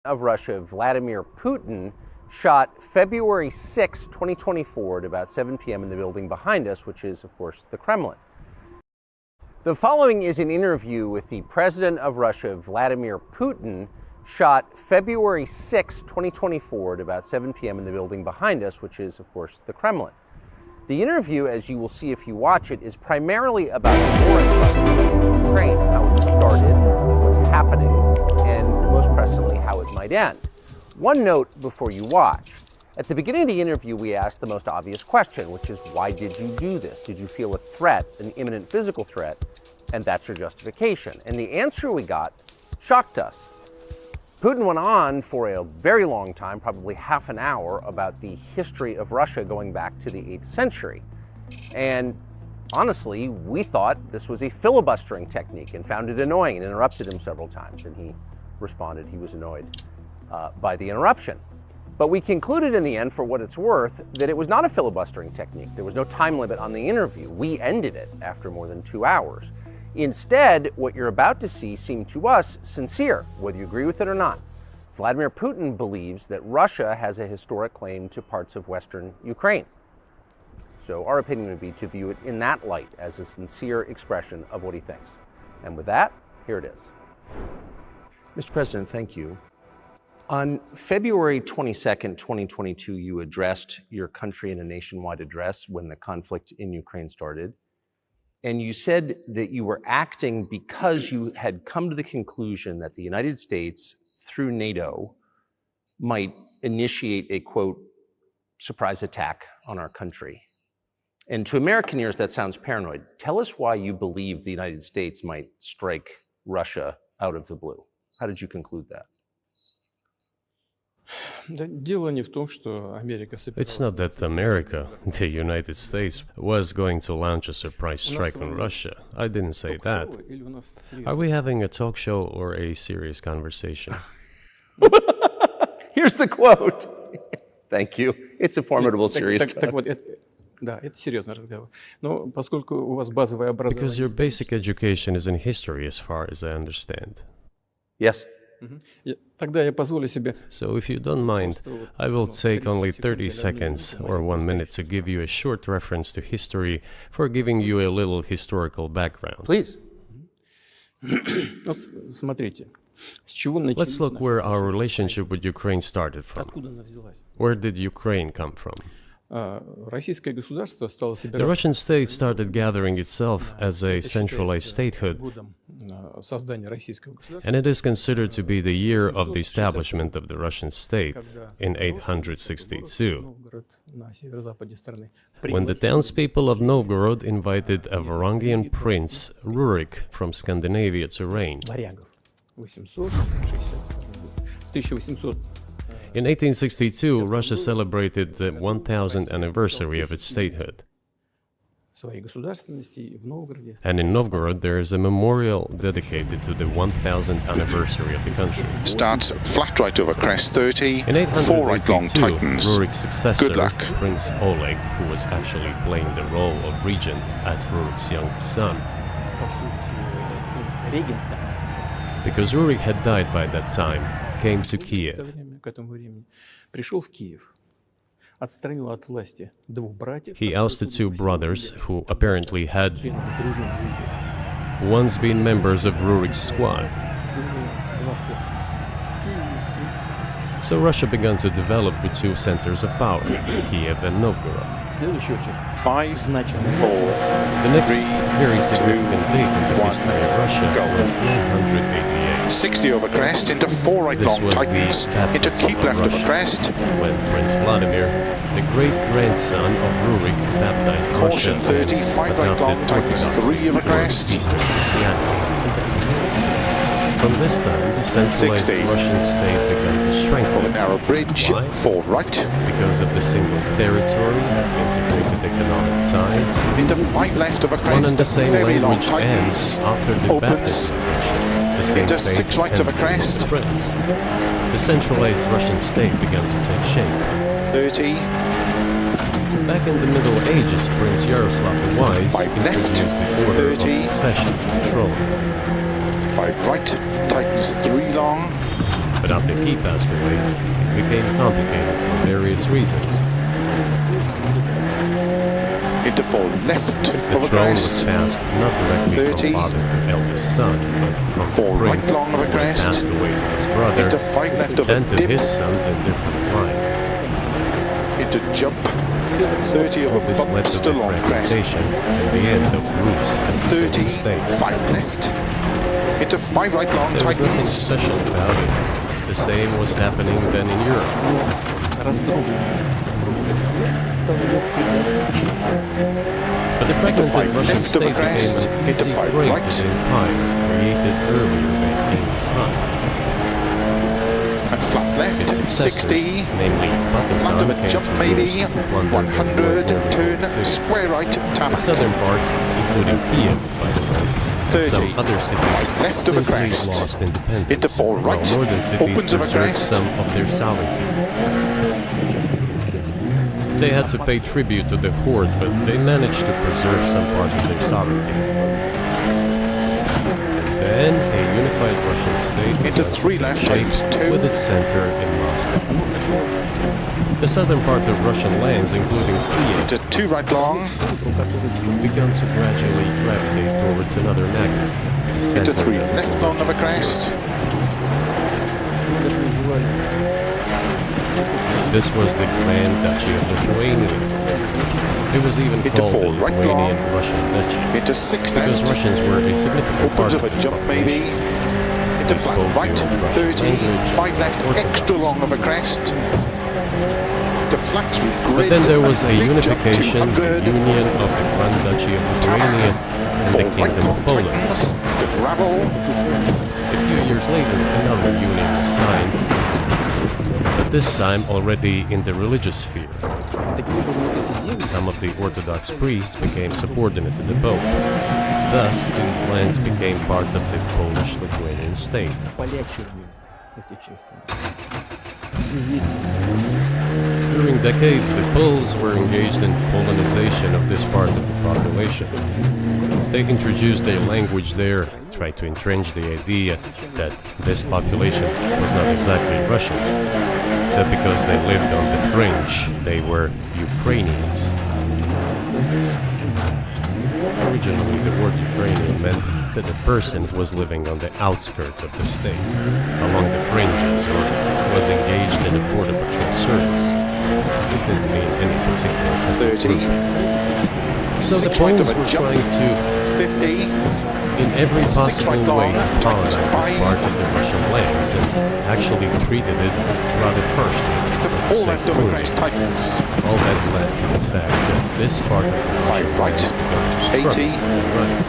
of Russia, Vladimir Putin, shot February 6, 2024 at about 7 p.m. in the building behind us, which is, of course, the Kremlin. The following is an interview with the President of Russia, Vladimir Putin, shot February 6, 2024 at about 7 p.m. in the building behind us, which is, of course, the Kremlin. The interview, as you will see if you watch it, is primarily about the war in Ukraine, how it started, what's happening, and most presently, how it might end. One note before you watch. At the beginning of the interview, we asked the most obvious question, which is, why did you do this? Did you feel a threat, an imminent physical threat? And that's your justification. And the answer we got shocked us. Putin went on for a very long time, probably half an hour, about the history of Russia going back to the 8th century. And honestly, we thought this was a filibustering technique and found it annoying and interrupted him several times. And he responded he was annoyed by the interruption. But we concluded in the end, for what it's worth, that it was not a filibustering technique. There was no time limit on the interview. We ended it after more than 2 hours. Instead, what you're about to see seemed to us sincere, whether you agree with it or not. Vladimir Putin believes that Russia has a historic claim to parts of Western Ukraine. So our opinion would be to view it in that light, as a sincere expression of what he thinks. And with that, here it is. Mr. President, thank you. On February 22nd, 2022, you addressed your country in a nationwide address when the conflict in Ukraine started. And you said that you were acting because you had come to the conclusion that the United States, through NATO, might initiate a, quote, surprise attack on our country. And to American ears, that sounds paranoid. Tell us why you believe the United States might strike Russia out of the blue. How did you conclude that? It's not that America, the United States, was going to launch a surprise strike on Russia. I didn't say that. Are we having a talk show or a serious conversation? Here's the quote. Thank you. It's a formidable, serious talk. Because your basic education is in history, as far as I understand. Yes. So if you don't mind, I will take only 30 seconds or 1 minute to give you a short reference to history for giving you a little historical background. Please. Let's look where our relationship with Ukraine started from. Where did Ukraine come from? The Russian state started gathering itself as a centralized statehood, and it is considered to be the year of the establishment of the Russian state in 862, when the townspeople of Novgorod invited a Varangian prince, Rurik, from Scandinavia to reign. In 1862, Russia celebrated the 1000th anniversary of its statehood. And in Novgorod, there is a memorial dedicated to the 1000th anniversary of the country. Starts flat right over crest 30, In 4 right long 882, tightens. Rurik's successor, Good luck. Prince Oleg, who was actually playing the role of regent at Rurik's younger son, because Rurik had died by that time, came to Kiev. He ousted 2 brothers who apparently had once been members of Rurik's squad. So Russia began to develop with 2 centers of power, Kiev and Novgorod. 5, 4, The next very significant date in the history of Russia was 888. 60 over crest into 4 right This long was tightens, the into baptism keep of left over Russia, crest, when Prince Vladimir, the great-grandson of Rurik, baptized Russia caution 30, 5 right long tightens, 3 over crest, Eastern Christianity. From this time, the centralized 60. Russian state began to over strengthen. narrow bridge, Why? 4 right, Because of the single territory, integrated economic ties, into 5 left over one and crest, the same very long language ends tightens, after the opens, baptism of Russia. The same into fate 6 right over ended crest. with the prince. The centralized Russian state began to take shape. 30, Back in the Middle Ages, Prince Yaroslav the Wise 5 left, introduced the order 30. of succession to control. 5 right, tightens 3 long, But after he passed away, it became complicated for various reasons. Into full left The of a throne was crest. passed not directly 30. from father to eldest son, but from Four the right prince long of a who crest. passed away to his brother, Into 5 left of a and to dip. his sons in different lines. Into jump. 30 of a This led bump to still the on crest. fragmentation and the end of Bruce as a 30. second state. 5 left. Into 5 right long There was nothing tightens. special about it. The same was happening then in Europe. But the fragmented five Russian left of a state became crest, an into easy five break right. to the empire created earlier than Genghis Khan. And flat His left. successors, 60. namely Bakugan, Flat of a came jump to maybe. Rus, plundered 100. and Turn. cities. Square right. The Tarmac. southern part, including Kiev, by the way, and 30. some other cities Left of a simply crest. lost independence, Into full while right. northern cities Opens of a preserved crest. some of their sovereignty. They had to pay tribute to the horde, but they managed to preserve some part of their sovereignty. And then a unified Russian state Into began to 3 take left shape tightens 2. with its center in Moscow. The southern part of Russian lands, including Kiev, Into 2 right long. began to gradually gravitate towards another magnet, the Into center 3 of the left Soviet long of a crest. This was the Grand Duchy of Lithuania. It was even Into called the 4 right Lithuanian long. Russian Duchy Into 6 because left. Russians were a significant part Opens of of a the jump maybe. population. Into They flat spoke right. the old Russian 30. language, 5 left. Orthodox. Extra long of a crest. To flat through But grid. then there was a big jump unification, the 200. union of the Grand Duchy of Lithuania and the 4 right Kingdom long of Poland. tightens. To gravel. A few years later, another union was signed, but this time already in the religious sphere. Some of the Orthodox priests became subordinate to the Pope. Thus, these lands became part of the Polish-Lithuanian state. During decades, the Poles were engaged in colonization of this part of the population. They introduced their language there, tried to entrench the idea that this population was not exactly Russians, that because they lived on the fringe, they were Ukrainians. Originally, the word Ukrainian meant that a person was living on the outskirts of the state, along the fringes, or was engaged in a border patrol service. It didn't mean any particular ethnic 30. group. So the 6 right of Poles a were jump. trying to, 50. in every 6 possible right way, long, to tightens colonize this 5. part of the Russian lands, and actually treated it rather harshly. To to 4 say left of a cruelly. crest tightens. All that led to the fact that this part of the 5 right. 80. rights.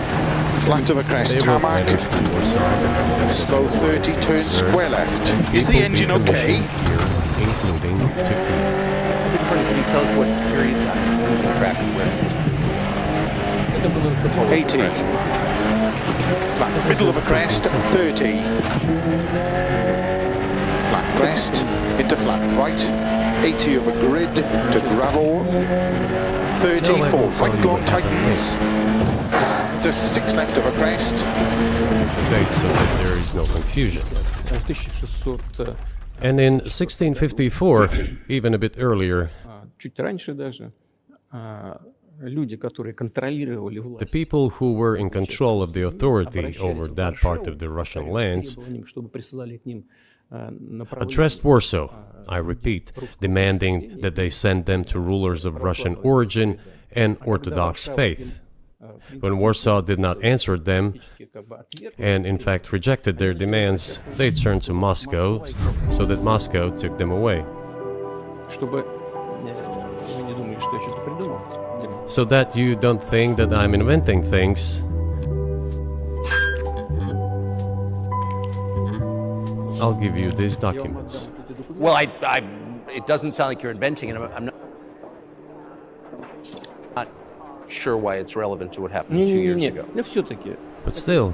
Flat of a crest They were tarmac. miners to Warsaw and Slow 30. Turn square left. Is the engine okay? Here, including to Can you tell us what period that losing track of where it was? 80. Flat middle of a crest. 30. Flat crest. Into flat right. 80 of a grid to gravel. 30. 4 right long tightens. To 6 left of a crest. date so that there is no confusion. And in 1654, even a bit earlier, the people who were in control of the authority over that part of the Russian lands addressed Warsaw, I repeat, demanding that they send them to rulers of Russian origin and Orthodox faith. When Warsaw did not answer them, and in fact rejected their demands, they turned to Moscow, so that Moscow took them away. So that you don't think that I'm inventing things, I'll give you these documents. Well, it doesn't sound like you're inventing it. I'm not sure why it's relevant to what happened 2 years ago. But still,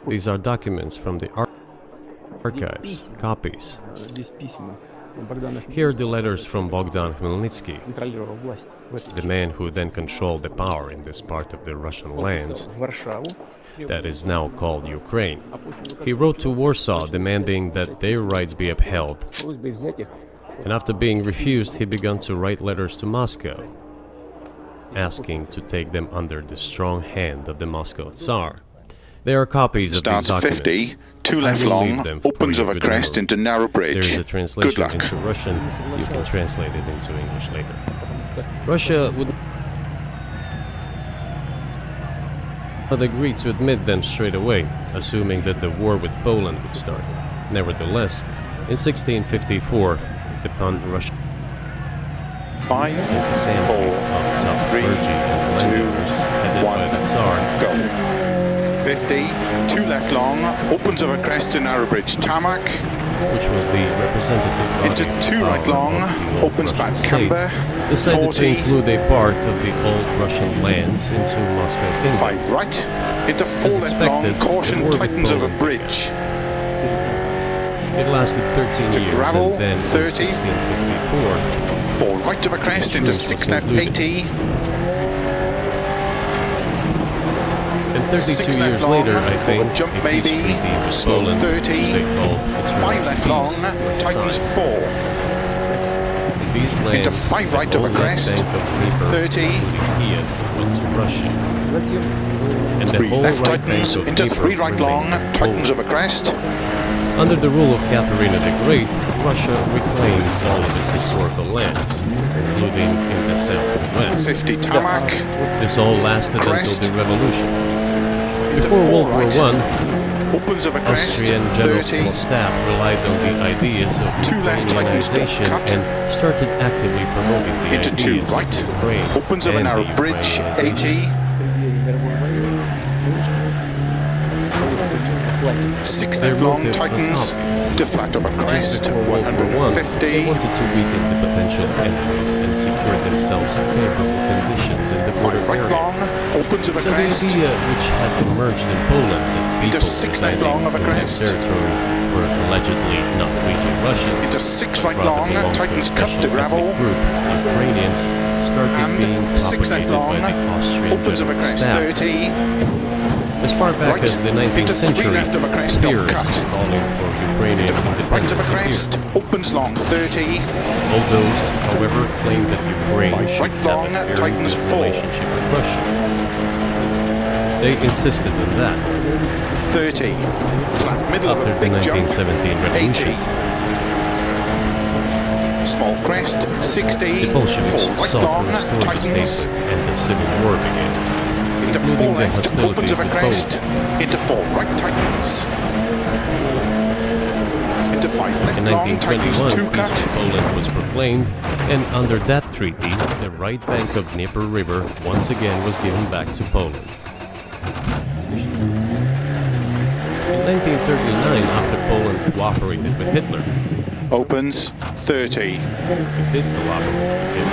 these are documents from the archives, copies. Here are the letters from Bogdan Khmelnytsky, the man who then controlled the power in this part of the Russian lands that is now called Ukraine. He wrote to Warsaw demanding that their rights be upheld, and after being refused, he began to write letters to Moscow, asking to take them under the strong hand of the Moscow Tsar. There are copies of these Starts documents. 50, 2 left long, opens over crest into narrow There is bridge. a translation Good luck. into Russian. You can translate it into English later. Russia would not agree to admit them straight away, assuming that the war with Poland would start. Nevertheless, in 1654, upon Russia 5, the sample of top 3, clergy and 2, landowners headed by 1, the Tsar, go. 50, 2 left long, opens over crest to narrow bridge tarmac. which was the representative body Into 2 of right long, the old opens Russian back state, camber. decided 40, to include a part of the old Russian lands into Moscow Kingdom. 5 right, into 4 As left long, expected, the caution war with tightens over Poland bridge. It lasted 13 To years, gravel, and then in 30. 1654, 4 right over crest into Truce 6 was left concluded. 80. and 32 6 left years long, later, I think, jump a maybe, peace treaty with slow Poland, 30, which they call 5 left long, was tightens signed. 4. These lands, Into 5 right the over whole left crest, bank of Dnieper, 30. including Kiev, went to Russia. And the 3 whole left right bank tightens of into Dnieper 3 right long, remained tightens Poland. over crest. Under the rule of Catherine the Great, Russia reclaimed all of its historical lands, including in the south and west. 50 tarmac, This all lasted Crest. until the revolution. into Before 4 World War right, I, opens over crest, Austrian General 30. Staff relied on the ideas of 2 left tightens, Ukrainianization cut. and started actively promoting the Into 2 ideas right, of Ukraine opens over and narrow the bridge, Ukrainianization. 80. 6 They left wrote long, it was tightens obvious. to flat over Just crest, before World War I, they 150. wanted to weaken the potential enemy and secure themselves favorable conditions in the 5 border right area. long, opens over So the crest. idea which had emerged in Poland that Into people 6 left residing long over in that crest. territory were allegedly not really Russians, Into 6 right rather long, belonged to a tightens cut special to gravel. ethnic group, Ukrainians, started being And 6 left propagated long, by the Austrian opens over General crest, Staff. 30. As far back Right, as the 19th into 3 century, left over crest, don't theorists cut. calling for Ukrainian Right independence over appeared. crest, opens long, 30. All those, however, claim that Ukraine should right long, have a very tightens good 4. relationship with Russia. They insisted on that 30. Flat middle of after a the big jump, 1917 revolution. 80. Small crest, 60. The Bolsheviks 4 right sought long, to restore the tightens. state, and the civil war began, Into 4 including the left, opens hostilities over with crest. Poland. Into 4 right, tightens. Into 5 left In long, tightens 1921, 2 peace cut. with Poland was proclaimed, and under that treaty, the right bank of Dnieper River once again was given back to Poland. In 1939, after Poland cooperated with Hitler, Opens, 30. it did cooperate with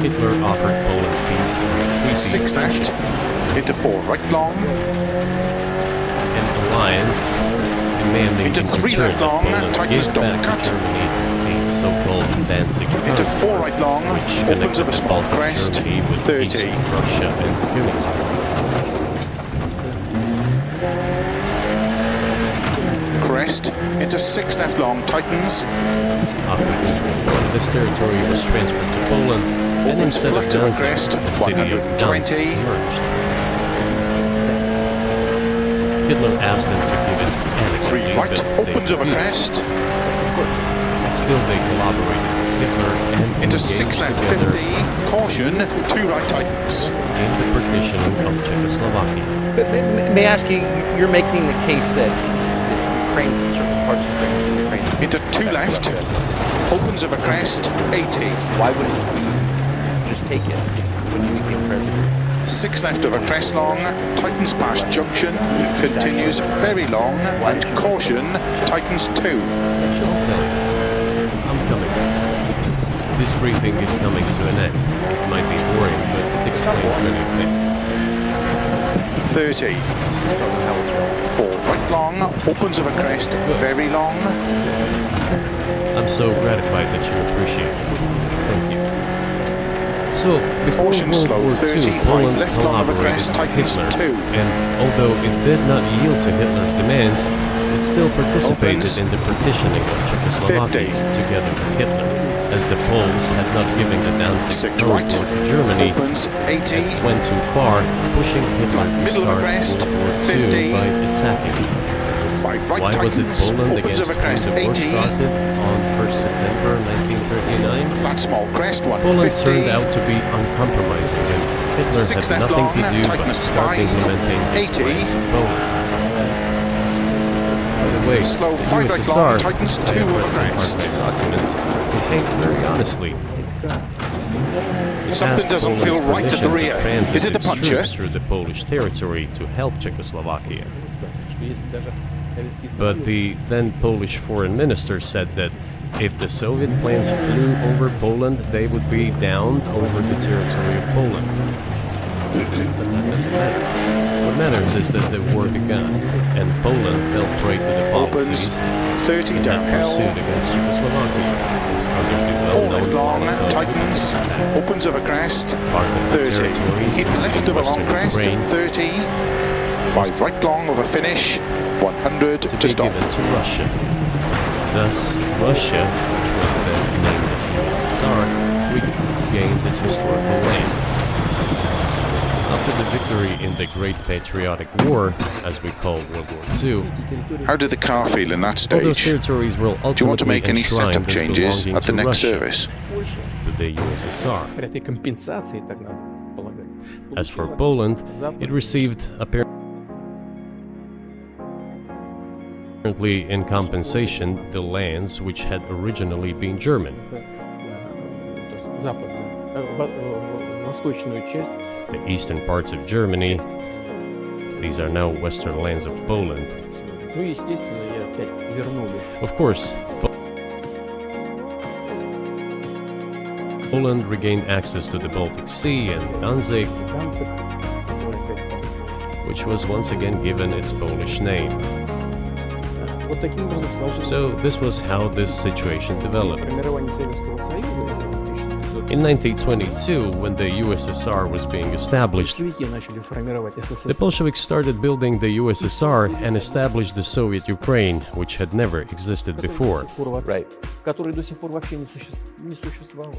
Hitler, Hitler offered Poland peace and a treaty 6 left. Into 4 right long. an alliance demanding Into in 3 return left that long, Poland tightens, give don't back cut. to Germany the so-called Danzig Into Territory, 4 right long, which opens connected over the small Baltic crest, Germany with 30. East Russia and Munich. Crest, into 6 left long, tightens. After World War I, this territory was transferred to Poland, and Opens instead of flat over Danzig, crest, the city of 120. Danzig emerged. Hitler asked them to give it 3 annexation, right, but they opens over refused. crest. Still, they collaborated with Hitler and Into engaged 6 left, together 50. Caution, 2 right, tightens. in the partitioning of Czechoslovakia. But may I ask you, you're making the case that Ukraine, certain parts of Ukraine, Into 2 left. Opens over crest, 80. why wouldn't he just take it when you became president? 6 left over crest long, tightens past junction, continues very long, and caution, tightens 2. I'll tell you. I'm coming. This briefing is coming to an end. It might be boring, but it explains many things. 30. 4 4 right long, opens of a crest, very long. I'm so gratified that you appreciate it. Thank you. So, before Caution World slow, War II, 35 Poland left long of a collaborated crest, with tightens Hitler, 2. and although it did not yield to Hitler's demands, it still participated Opens in the partitioning of Czechoslovakia 50. together with Hitler, as the Poles had not given the Danzig 6 corridor right, to Germany opens 80. and went too far, pushing Hitler to Middle of a start crest, World War 50. II by attacking. 5 right Why was it tightens, Poland opens against of a crest, whom the war 80. started on 1st September 1939? Flat small crest, Poland 150. turned out to be uncompromising, and Hitler 6 had left nothing long, to do but tightness start 5, implementing his 80. plans in Poland. By the way, Slow, the 5 right USSR, long, tightens I 2 have of read a some part crest. of the documents, contained very honestly. It Something asked doesn't Poland's feel right at the permission to rear. transit Is it a its puncher? troops through the Polish territory to help Czechoslovakia. But the then Polish foreign minister said that if the Soviet planes flew over Poland, they would be downed over the territory of Poland. But that doesn't matter. What matters is that the war began, and Poland fell prey to the policies Opens 30 in that downhill. pursuit against Czechoslovakia. As under the 4 left well-known long, Molotov tightens, attack. opens of a crest, Part of the 30. territory Keep left of a long Western crest, Ukraine 30. 5 right long of a finish, 100 to to be stop. given to Russia. Thus, Russia, which was then named as USSR, regained its historical lands. After the victory in the Great Patriotic War, as we call World War II, How did the car feel in that all those stage? territories were ultimately Do you want to make any enshrined setup as changes belonging at the to next Russia, service? to the USSR. Этой компенсации, так надо полагать. As for Poland, it received apparently in compensation the lands which had originally been German. То есть западную, восточную часть. The eastern parts of Germany, these are now western lands of Poland. Ну, естественно, я опять вернул их. Of course, Poland regained access to the Baltic Sea and Danzig, Данциг, который опять стал. which was once again given its Polish name. Вот таким образом сложилось So this was how this situation developed. формирование Советского Союза в 1900. In 1922, when the USSR was being established, Большевики начали формировать the СССР. Bolsheviks started building the USSR and established the Soviet Ukraine, which had never existed before. Right. Который до сих пор вообще не существовал.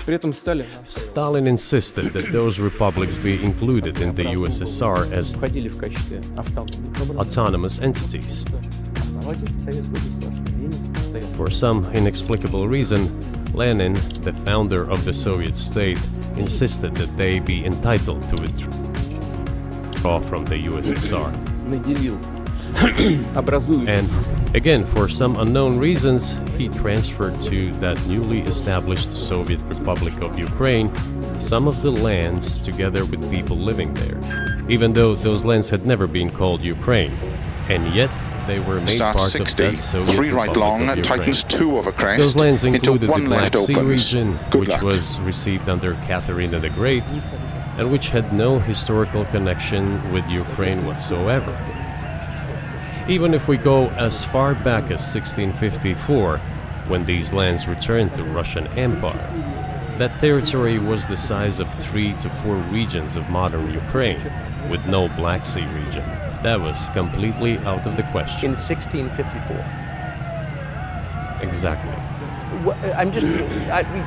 При этом Сталин Stalin insisted that those republics be included in the USSR as входили в качестве автономных. autonomous entities. Основатель Советского государства Ленин стоял. For some inexplicable reason, Lenin, the founder of the Soviet state, insisted that they be entitled to withdraw from the USSR. Наделил образуют And again, for some unknown reasons, he transferred to that newly established Soviet Republic of Ukraine some of the lands together with people living there, even though those lands had never been called Ukraine. And yet, they were made Start part 60, of that Soviet 3 right Republic long, of Ukraine. tightens 2 of a Those crest, lands into included the 1 left Black Sea opens. region, Good which luck. was received under Catherine the Great, and which had no historical connection with Ukraine whatsoever. Even if we go as far back as 1654, when these lands returned to Russian Empire, that territory was the size of 3 to 4 regions of modern Ukraine, with no Black Sea region. That was completely out of the question. In 1654. Exactly.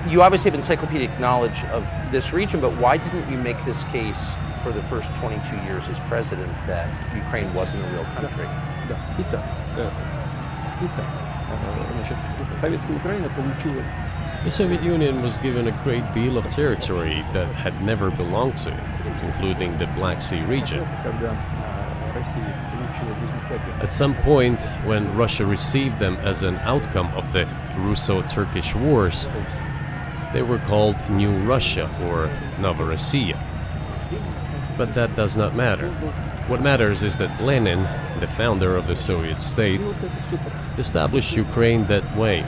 You obviously have encyclopedic knowledge of this region, but why didn't you make this case for the first 22 years as president that Ukraine wasn't a real country? Да. Итак, значит, Советская Украина получила The Soviet Union was given a great deal of territory that had never belonged to it, including the Black Sea region. когда Россия получила в результате At some point, when Russia received them as an outcome of the Russo-Turkish Wars, they were called New Russia or Novorossiya. But that does not matter. What matters is that Lenin, the founder of the Soviet state, established Ukraine that way.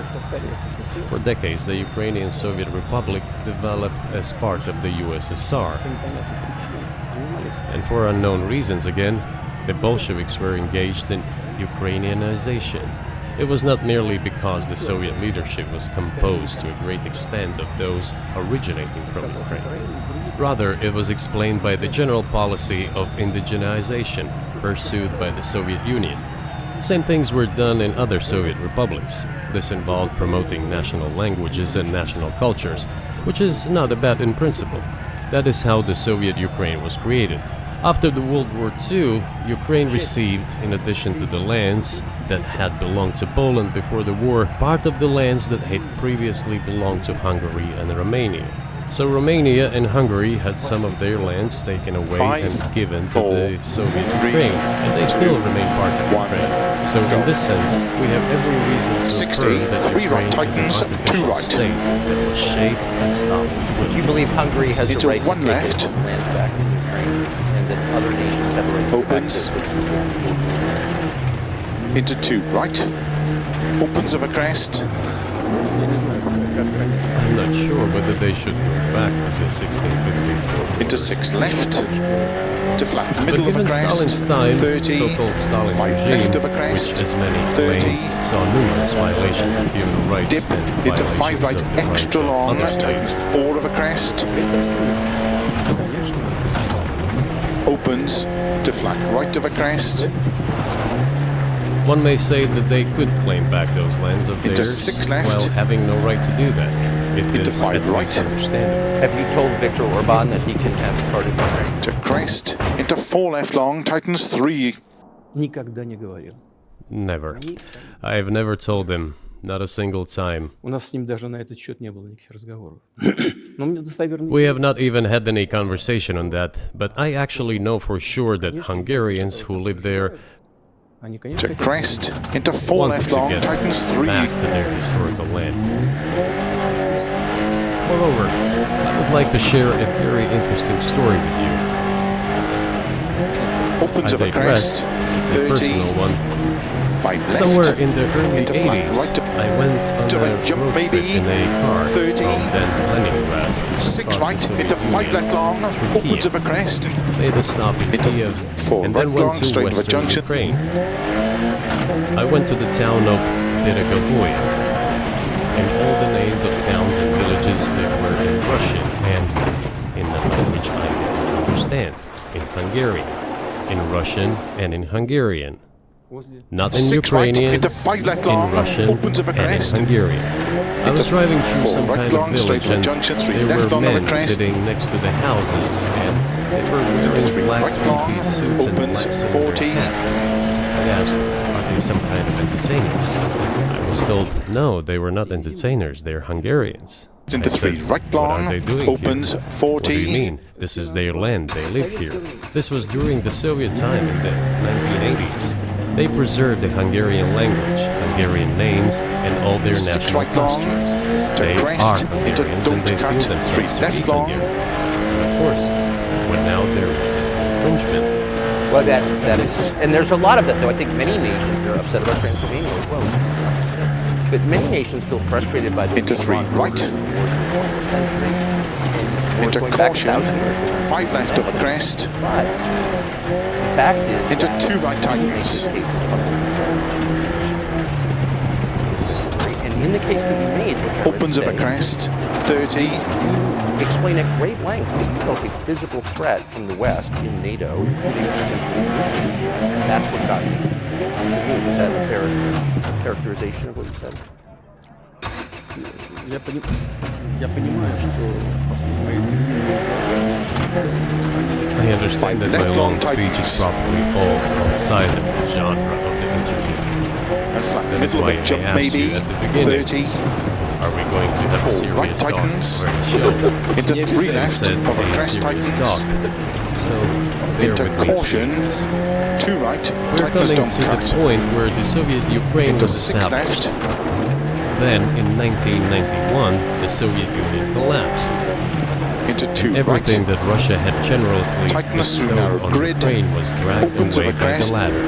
в составе СССР For decades, the Ukrainian Soviet Republic developed as part of the USSR. по непонятным причинам занимались And for unknown reasons again, the Bolsheviks were engaged in Ukrainianization. It was not merely because the Soviet leadership was composed to a great extent of those originating from Ukraine. Rather, it was explained by the general policy of indigenization pursued by the Soviet Union. Same things were done in other Soviet republics. This involved promoting national languages and national cultures, which is not a bad in principle. That is how the Soviet Ukraine was created. After the World War II, Ukraine received, in addition to the lands that had belonged to Poland before the war, part of the lands that had previously belonged to Hungary and Romania. So Romania and Hungary had some of their lands taken away and given to the Soviet Ukraine, and they still remain part of Ukraine. So in this sense, we have every reason to 60, affirm that 3 Ukraine right Titans, is an 2 artificial right. state that was shaped and stopped its will. Do you believe Hungary has Into the right to 1 take left. its land back in Ukraine, and that other nations have the right to go back to Opens. 1654? Into 2 right. Opens of a crest. I'm not sure whether they should go back to the 1654. Into 6 left. To flat But middle of a given crest. Stalin's time, 30. so-called Stalin's 5 regime, left of a crest. which as many 30. claim, saw numerous violations of human rights Dip and into 5 violations right of the rights extra of long. other Tightens states. 4 of a crest. Opens to flat right of a crest. One may say that they could claim back those lands of Into theirs 6 left. while having no right to do that. It Into is 5 at least right. understandable. Have you told Viktor Orban that he can have part of Ukraine? To crest. Into 4 left long. Tightens 3. Никогда не говорил. Never. I have never told him, not a single time. У нас с ним даже на этот счет не было никаких разговоров. Но мне достоверно... We have not even had any conversation on that, but I actually know for sure that Hungarians who live there Они, конечно, To crest. Into 4 want left to long. get Tightens 3. back to their historical land. Moreover, I would like to share a very interesting story with you. Opens I of a digress. crest. It's a 30. personal one. 5 left. Somewhere in the early Into flat 80s, right to- I went on to a a jump road trip maybe. in a car 30. from then Leningrad. 6 across the right. Soviet Into 5 Union left long. through Opens Kiev. of a crest. Made a stop in Into Kiev 4 and right then went long. to Straight of a western junction. Ukraine. I went to the town of DiRT, and all the names of towns and villages that were in Russian and in the language I didn't understand, in Hungarian, in Russian and in Hungarian. возле... Not in 6 right. Ukrainian, Into 5 left in long. Russian, Opens of a and in crest. Hungarian. I was Into driving through 4 some right kind long. of Straight village, of a and junction. 3 there left were long of a men crest. sitting next to the houses, and they were wearing 3 black right long. three-piece suits and Opens black silver 40. hats. I asked, are they some kind of entertainers? I was told, no, they were not entertainers, they're Hungarians. Into I said, 3 right what long. are they doing Opens here? 40. What do you mean? This is their land, they live here. This was during the Soviet time in the 1980s. They preserved the Hungarian language, Hungarian names, and all their 6 national right long. costumes. To They crest. are Into Hungarians and don't they cut. feel 3 themselves to left be long. Hungarians. And of course, when now there is an infringement, Well, that is, and there's a lot of that, though. I think many nations are upset about Transylvania as well. But many nations feel frustrated by the Into being 3 on right. borders in the wars of the 20th century, and wars Into going back caution. 1,000 years. 5 left of a crest. But the fact is Into that 2 right in this tightens. case, the Republicans are 2 years. And in the case that you made, which I read Opens of a today, crest. 30. you explain at great length that you felt a physical threat from the West in NATO, including potentially Ukraine. And that's what got you to move. Is that a fair characterization of what you said? Я понимаю, что мои I understand that my left long long speeches tightens. probably fall outside of the genre of the interview. And flat That is middle of why a I jump asked maybe. you at the beginning. 30. Are we going to have a 4 right serious talk tightens. or a show? Into 3 You left said of a a crest serious tightens. talk. So bear Into with me, caution. please. 2 right. We're Tightens coming don't to the cut. point where the Soviet Ukraine Into was 6 established. left. Then, in 1991, the Soviet Union collapsed. Into 2 Everything right. that Russia had generously Tightness through bestowed narrow on grid. Ukraine was dragged Opens of away a by the crest. ladder.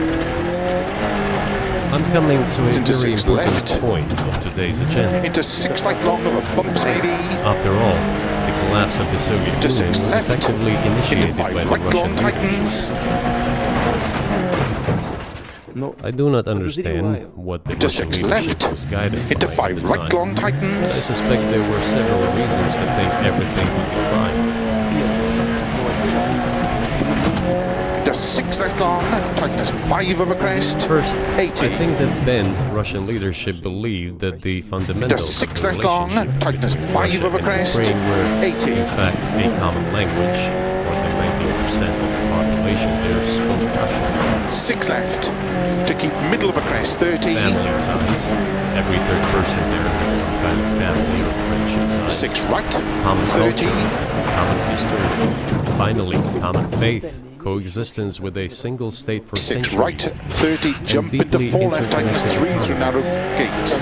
I'm coming to a Into very 6 important left. point of today's agenda. Into 6 right long of a bumps maybe. After all, the collapse of the Soviet Into 6 Union was left. effectively Into initiated 5 by the right long Russian leaders. tightens. Но I do not understand what the Into Russian 6 leadership left. was guided Into by 5 at the right time. long I tightens. suspect there were several reasons to think everything would be fine. Into 6 left long, tightness 5 over crest. First, 80. I think that then Russian leadership believed that the fundamentals of 6 the left long, relationship tightness between 5 Russia over and crest. Ukraine were 80. in fact a common language. More than 90% of the population there spoke Russian. 6 left. To keep middle of a crest, 30. Family ties. Every third person there had some kind of family or friendship ties. 6 right, Common 30. culture, common history. Finally, common faith. Coexistence with a single state for 6 centuries. right, 30. Jump into deeply 4 left, tightness 3 interconnected through narrow gate.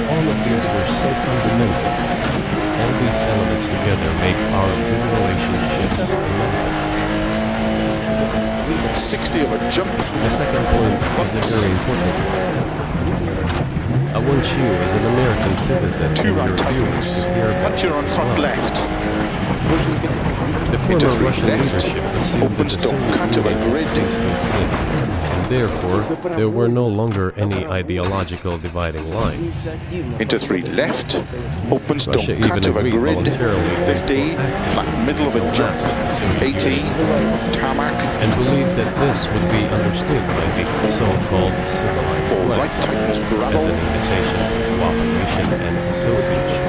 All of these were so fundamental. All these elements together make our good relationships fundamental. 60 over jump. The second point is a very important one. I want you, as an American citizen, 2 and right your viewers tightens. to hear about Puncher this on as front well. left. The Into former 3 Russian left. leadership assumed that Opens the door, Soviet cut to a Union grid. ceased to exist, and therefore there were no longer any ideological dividing lines. Into 3 left. Opens door, Russia cut even to a agreed grid. voluntarily 50. or actively Flat middle of a jump. collapse of the Soviet 80. Union, Tarmac. and believed that this would be understood by the so-called civilized 4 right West tightens as gravel. an invitation to cooperation and association.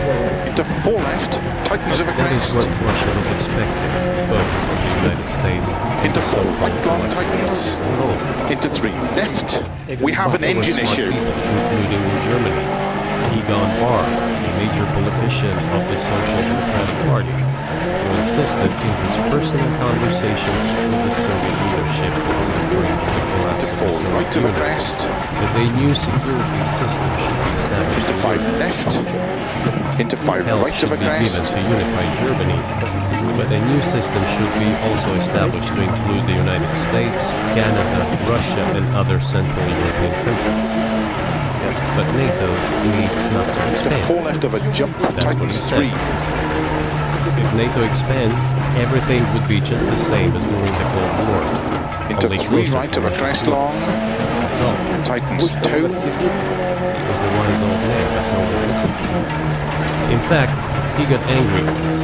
Into 4 left. Tightens of a That is crest. what Russia was expecting, both from the United States and Into the 4 so-called right long collective tightens. West as a whole. Into 3 left. We have an There were engine smart issue. people, including in Germany. Egon Bahr, a major politician of the Social Democratic Party, who insisted in his personal conversations with the Soviet leadership on the brink of the collapse Into of 4 the Soviet right of a Union crest. that a new security system should be established Into in 5 Europe. left. Into 5 Help right should of a be given crest. to unify Germany, but a new system should be also established to include the United States, Canada, Russia, and other Central European countries. But NATO needs not to Into expand. 4 left of a jump. That's what he Tightens said. 3. If NATO expands, everything would be just the same as during the Cold War. Into Only 3 closer right to of a Russia. crest long. That's all. Tightens 2. He was a wise old man, but no one listened to him. In fact, he got angry at this.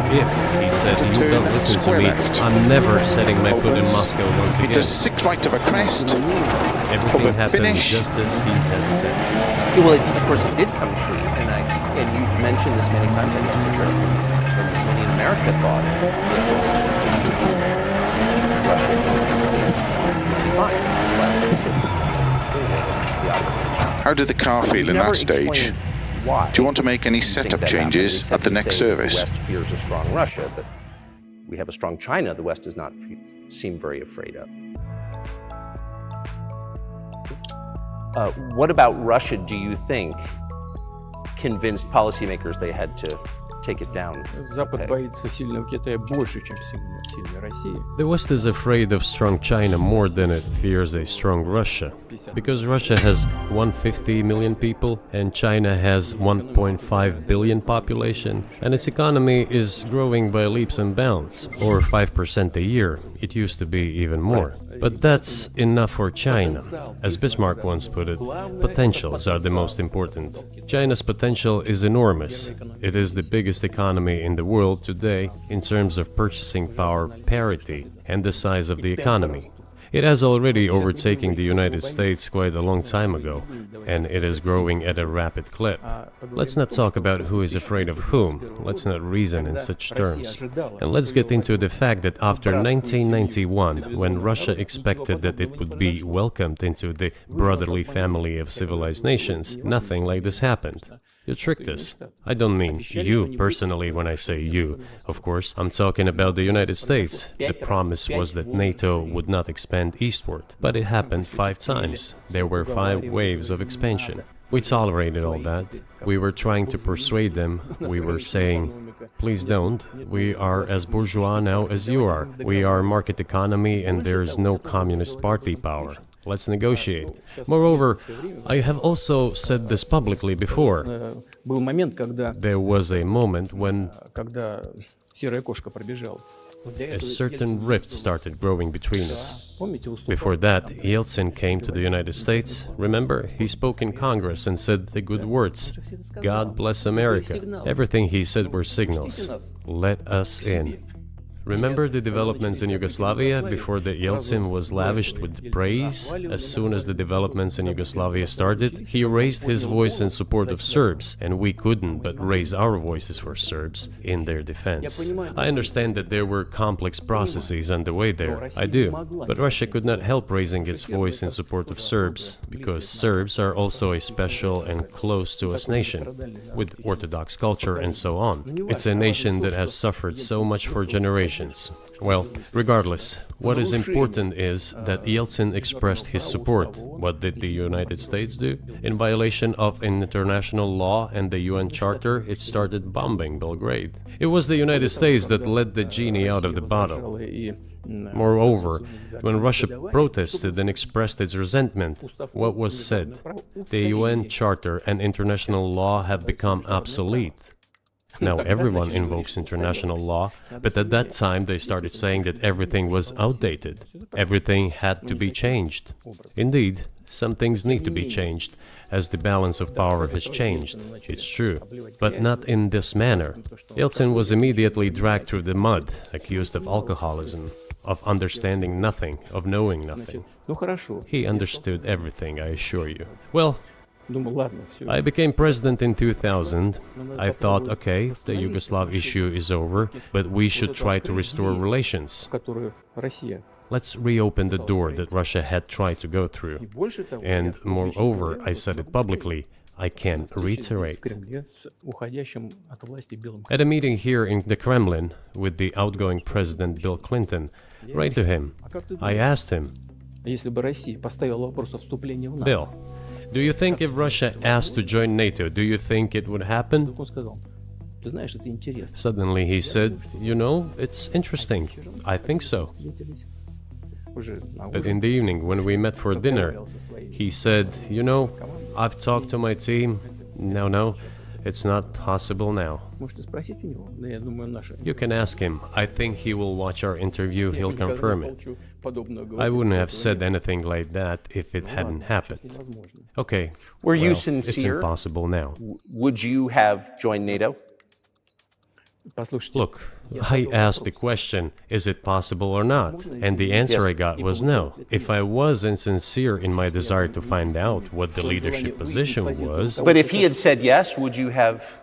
If, he said, you turn don't listen to square me, left. I'm never setting my foot in Opens. Moscow once again. Into 6 right of a crest. Everything over happened finish. just as he had said. Yeah, well, of course, it did come true, and you've mentioned this many times. I guess when many in America thought that relations between Russia and the United States would be fine. The opposite. How did the car feel in Never that stage? explained why. Do you want to make any you think setup that happened, changes except at the to next say that service? The West fears a strong Russia, but we have a strong China. The West does not seem very afraid of. What about Russia, do you think, convinced policymakers they had to take it down? Запад Okay. боится сильного Китая больше, чем сильной России. The West is afraid of strong China more than it fears a strong Russia. Because Russia has 150 million people and China has 1.5 billion population, and its economy is growing by leaps and bounds, or 5% a year. It used to be even more. But that's enough for China. As Bismarck once put it, potentials are the most important. China's potential is enormous. It is the biggest economy in the world today in terms of purchasing power parity and the size of the economy. It has already overtaken the United States quite a long time ago, and it is growing at a rapid clip. Let's not talk about who is afraid of whom, let's not reason in such terms. And let's get into the fact that after 1991, when Russia expected that it would be welcomed into the brotherly family of civilized nations, nothing like this happened. You tricked us. I don't mean you personally when I say you. Of course, I'm talking about the United States. The promise was that NATO would not expand eastward, but it happened 5 times. There were 5 waves of expansion. We tolerated all that. We were trying to persuade them. We were saying, please don't. We are as bourgeois now as you are. We are market economy and there is no communist party power. Let's negotiate. Moreover, I have also said this publicly before. Был момент, когда There was a moment when серая кошка пробежала. a certain rift started growing between us. Before that, Yeltsin came to the United States. Remember, he spoke in Congress and said the good words. God bless America. Everything he said were signals. Let us in. Remember the developments in Yugoslavia before the Yeltsin was lavished with praise? As soon as the developments in Yugoslavia started, he raised his voice in support of Serbs, and we couldn't but raise our voices for Serbs in their defense. I understand that there were complex processes underway there, I do, but Russia could not help raising its voice in support of Serbs, because Serbs are also a special and close to us nation, with Orthodox culture and so on. It's a nation that has suffered so much for generations. Well, regardless, what is important is that Yeltsin expressed his support. What did the United States do? In violation of international law and the UN Charter, it started bombing Belgrade. It was the United States that let the genie out of the bottle. Moreover, when Russia protested and expressed its resentment, what was said? The UN Charter and international law have become obsolete. Now everyone invokes international law, but at that time they started saying that everything was outdated. Everything had to be changed. Indeed, some things need to be changed, as the balance of power has changed. It's true, but not in this manner. Yeltsin was immediately dragged through the mud, accused of alcoholism, of understanding nothing, of knowing nothing. He understood everything, I assure you. Well, I became president in 2000. I thought, okay, the Yugoslav issue is over, but we should try to restore relations. Let's reopen the door that Russia had tried to go through. And moreover, I said it publicly, I can reiterate. At a meeting here in the Kremlin with the outgoing President Bill Clinton, right to him, I asked him, Bill, do you think if Russia asked to join NATO, do you think it would happen? Suddenly he said, you know, it's interesting. I think so. But in the evening, when we met for dinner, he said, you know, I've talked to my team. No, it's not possible now. You can ask him. I think he will watch our interview, he'll confirm it. I wouldn't have said anything like that if it hadn't happened. Okay. Were you sincere? It's impossible now. Would you have joined NATO? Look, I asked the question, is it possible or not? And the answer I got was no. If I was insincere in my desire to find out what the leadership position was... But if he had said yes, would you have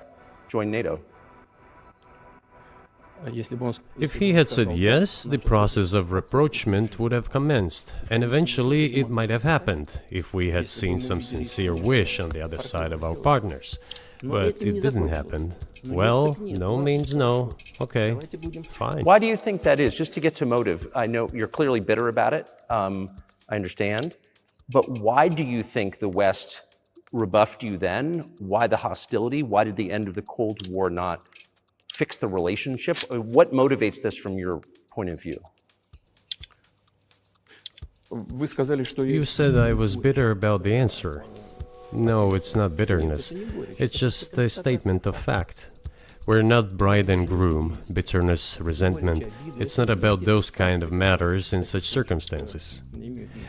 joined NATO? If he had said yes, the process of rapprochement would have commenced, and eventually it might have happened, if we had seen some sincere wish on the other side of our partners. But it didn't happen. Well, no means no. Okay, fine. Why do you think that is? Just to get to motive, I know you're clearly bitter about it, I understand, but why do you think the West rebuffed you then? Why the hostility? Why did the end of the Cold War not fix the relationship? What motivates this from your point of view? You said I was bitter about the answer. No, it's not bitterness. It's just a statement of fact. We're not bride and groom, bitterness, resentment. It's not about those kind of matters in such circumstances.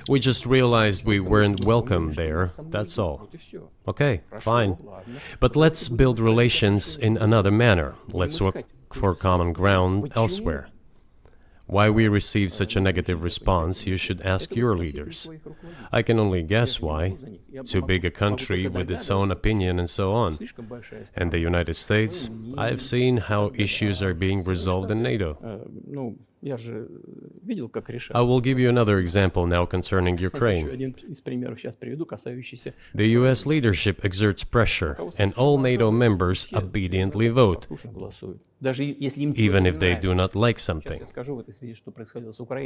We just realized we weren't welcome there, that's all. Okay, fine. But let's build relations in another manner. Let's look for common ground elsewhere. Why we received such a negative response, you should ask your leaders. I can only guess why. Too big a country with its own opinion and so on. And the United States, I've seen how issues are being resolved in NATO. I will give you another example now concerning Ukraine. The US leadership exerts pressure, and all NATO members obediently vote, even if they do not like something.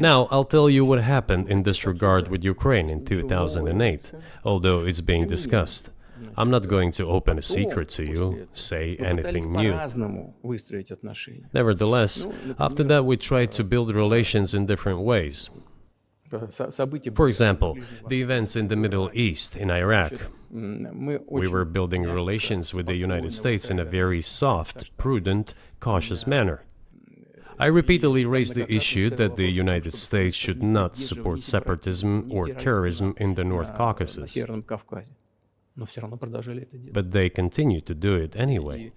Now, I'll tell you what happened in this regard with Ukraine in 2008, although it's being discussed. I'm not going to open a secret to you, say anything new. Nevertheless, after that we tried to build relations in different ways. For example, the events in the Middle East, in Iraq. We were building relations with the United States in a very soft, prudent, cautious manner. I repeatedly raised the issue that the United States should not support separatism or terrorism in the North Caucasus, but they continue to do it anyway.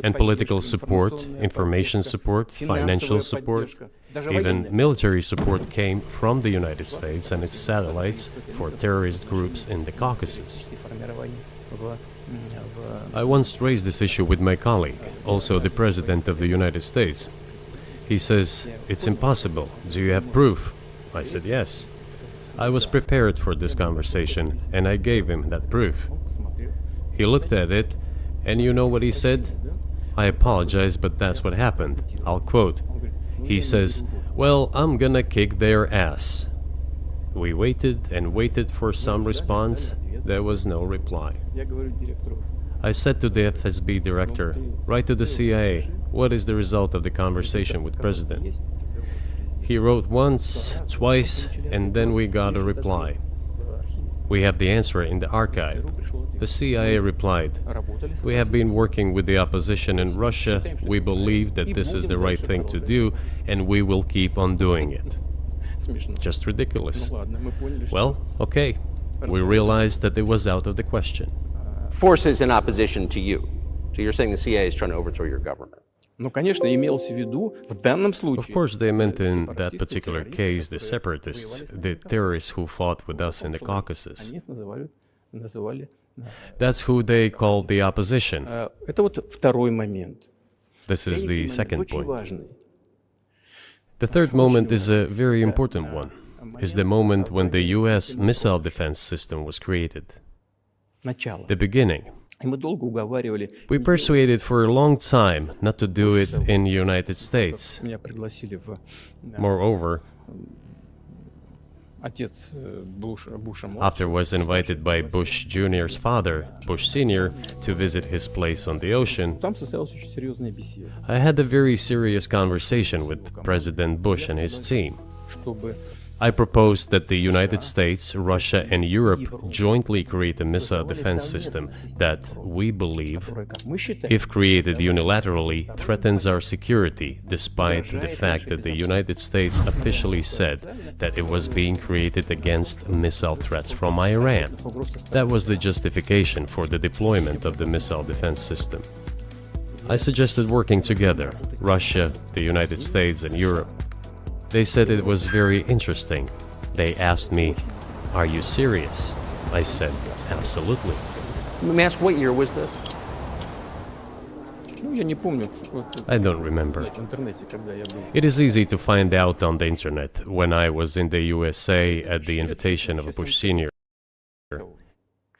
And political support, information support, financial support, even military support came from the United States and its satellites for terrorist groups in the Caucasus. I once raised this issue with my colleague, also the President of the United States. He says, "It's impossible. Do you have proof?" I said, "Yes." I was prepared for this conversation, and I gave him that proof. He looked at it, and you know what he said? "I apologize, but that's what happened." I'll quote. He says, "Well, I'm gonna kick their ass." We waited and waited for some response. There was no reply. I said to the FSB director, "Write to the CIA, what is the result of the conversation with President?" He wrote once, twice, and then we got a reply. "We have the answer in the archive." The CIA replied, "We have been working with the opposition in Russia. We believe that this is the right thing to do, and we will keep on doing it." Just ridiculous. Well, okay. We realized that it was out of the question. Forces in opposition to you. So you're saying the CIA is trying to overthrow your government? Ну, конечно, имелось в виду в данном случае. Of course, they meant in that particular case the separatists, the terrorists who fought with us in the Caucasus. Они их называли. That's who they called the opposition. Это вот второй момент. This is the second Очень point. важный. The third moment is a very important one. Is the moment when the US missile defense system was created. Начало. The beginning. И мы долго уговаривали. We persuaded for a long time not to do it in the United States. Меня пригласили в Moreover, отец Буша. after was invited by Bush Jr.'s father, Bush Sr., to visit his place on the ocean, Там состоялась очень серьезная беседа, I had a very serious conversation with President Bush and his team. чтобы I proposed that the United States, Russia, and Europe jointly create a missile defense system that, we believe, как мы считаем, if created unilaterally, threatens our security, despite the fact that the United States officially said that it was being created against missile threats from Iran. That was the justification for the deployment of the missile defense system. I suggested working together, Russia, the United States, and Europe. They said it was very interesting. They asked me, "Are you serious?" I said, "Absolutely." Let me ask, what year was this? ну, я не помню, вот, I don't remember. в интернете, когда я был. It is easy to find out on the internet when I was in the USA at the invitation of Bush Sr.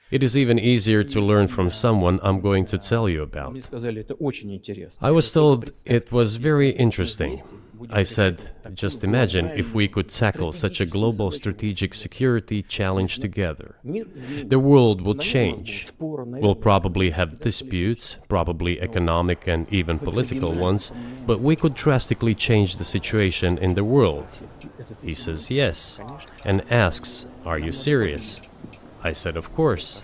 It is even easier to learn from someone I'm going to tell you about. Мне сказали, это очень интересно. I was told it was very interesting. I said, just imagine if we could tackle such a global strategic security challenge together. Мир изменится. The world will change. Споры на We'll probably have disputes, probably economic and even political ones, but we could drastically change the situation in the world. He says yes, and asks, "Are you serious?" I said, "Of course.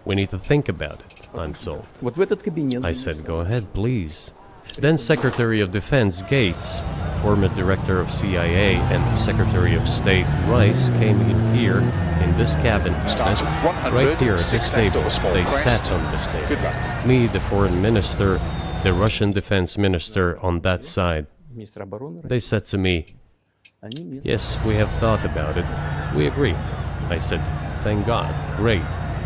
We need to think about it," I'm told. Вот в этот кабинет. I said, "Go ahead, please." Then Secretary of Defense Gates, former director of CIA, and Secretary of State Rice came in here, in this cabinet, Starts at 100, right here at this 6 left table. or small They crest. sat on this table. Good luck. Me, the foreign minister, the Russian defense minister on that side. Министр обороны. They said to me, Они мне "Yes, we have thought about it. We agree." I said, "Thank God, great,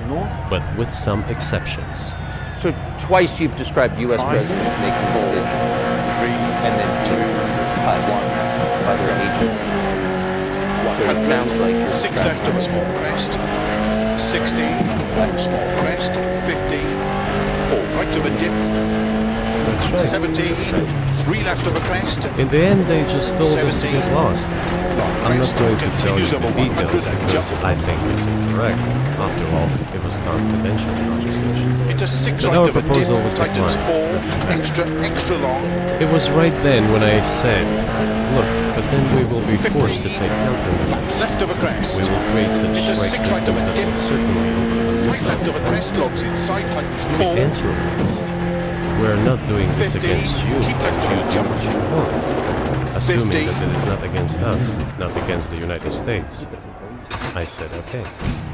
но but with some exceptions." So twice you've described U.S. Five, presidents making decisions and then cut other agencies. So it sounds like you're 6 left of a small crest. 16, small crest. 15, 4 right of a dip. 17, 3 left of a crest. In the end, they just told us to get lost. I'm not going to tell you the details because I think it's incorrect. After all, it was confidential conversation. Into 6 But right our of a dip. proposal was Tightens declined. 4, extra long. It was right then when I said, "Look, but then we will be forced to take countermeasures. Left of a crest. We will create such Into strike 6 right of systems a that dip. will certainly overcome Right missile left of a defense crest. Logs systems." inside. Tightens The 4. answer is, we're not doing this 50. against you, Keep but left you on do jump. what you want. Assuming 50. that it is not against us, not against the United States. I said, okay.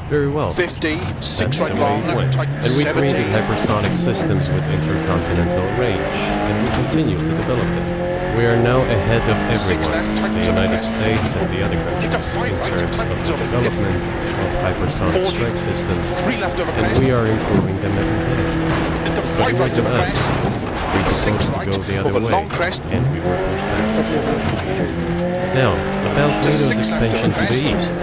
Very well. 50, 6 That's right the way long, it went. tighten And we 70. created hypersonic systems with intercontinental range, and we continue to develop them. We are now ahead of Six everyone, left, tighten the to the United crest. States and the other countries, Into 5 in right, terms of tighten the to the dip. development of hypersonic 40. strike systems, 3 left over and crest. we are improving them every day. Into But 5 it right wasn't over us. crest. We 6 proposed to right go the other over way, long crest. and we were pushed back. Now, about To NATO's 6 left expansion over to the crest. east.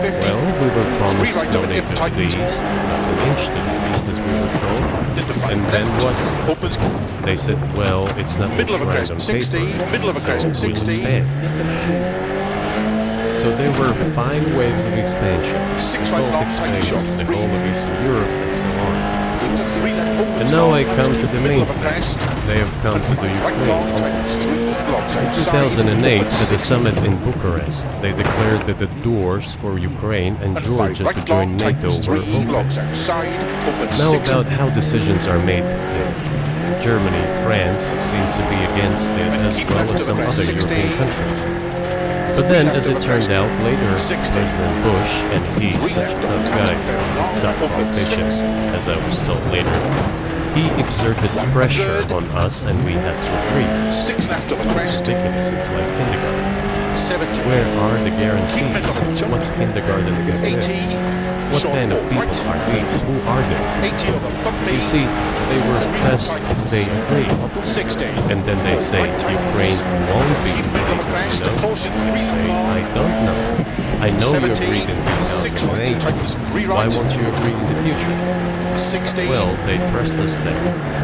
50. Well, we were promised right no over dip, NATO to the tightens. east, not an inch to the east as we were told. Into 5 And then left. what? Opens They said, well, it's not middle of a enshrined crest. on 60. paper, Middle of a so crest. we'll 60. expand. So there were 5 waves of expansion. 6 right long, Baltic tighten states, shot. the whole of Eastern Europe, and so on. Into 3 left. Opens And now I long, come to the middle main of a thing. crest. They have come to the Right long, Ukraine. tightens 3 blocks In outside. 2008, Opens at the 6. summit in Bucharest, they declared that the doors for Ukraine and And 5 Georgia to right join long, NATO tightens were 3 open. blocks outside. Opens Now 6. about how decisions are made today. Germany, France seem to be against it as keep well left as to the some crest, other 60. European countries. But then, left as to it the turned crest, out, later 60. President Bush, and he's 3 such a left, tough counting guy, very long, tough open politician, 6. as I was told later, he exerted pressure on us and we had to agree. 6 left of a It's crest. ridiculous, it's like kindergarten. 70. Where are the Keep guarantees? middle, jump. What kindergarten is 80. this? What Short kind of ball, people right. are these? Who are they? 80 over bumpy. You see, they were pressed, they agreed, 60. and then they say Ukraine won't be Keep middle of a ready. crest. You know? Caution I 3 say, long. I don't know. I know you 70. agreed in 6 right. 2008. Tightens 3 Why right. won't you agree in the future? 60. Well, they pressed us then.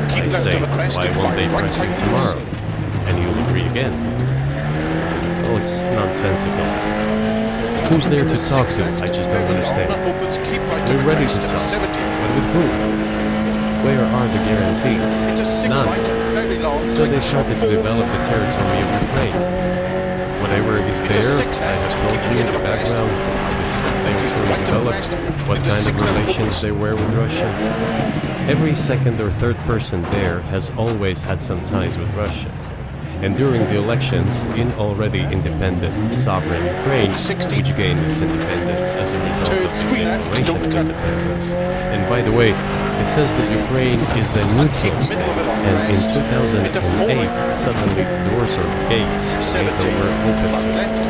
Keep I left say, of a crest why and won't 5 they right press you tightens. tomorrow? And you'll agree again. Oh, it's nonsensical. Who's there to talk to? I just don't understand. Opens, keep right We're of a ready to crest. talk. 70. But with who? Where are the guarantees? Into 6 None. right. Very long. So they tightens started to 4. develop the territory of Ukraine. Whatever is Into there, 6 I have left, told you in into the the crest. background how this thing was going to Right to the develop, crest. what Into kind of 6 left, relations opens. they were with Russia. Every second or third person there has always had some ties with Russia. And during the elections in already independent sovereign Ukraine, 60. which gained its independence as a result Turn of the 3 left, Declaration don't of cut. Independence. And by the way, it says that Ukraine is a neutral state, middle of it on and in rest. Into 2008, 4. suddenly doors or gates 70. NATO were open Flat to. left.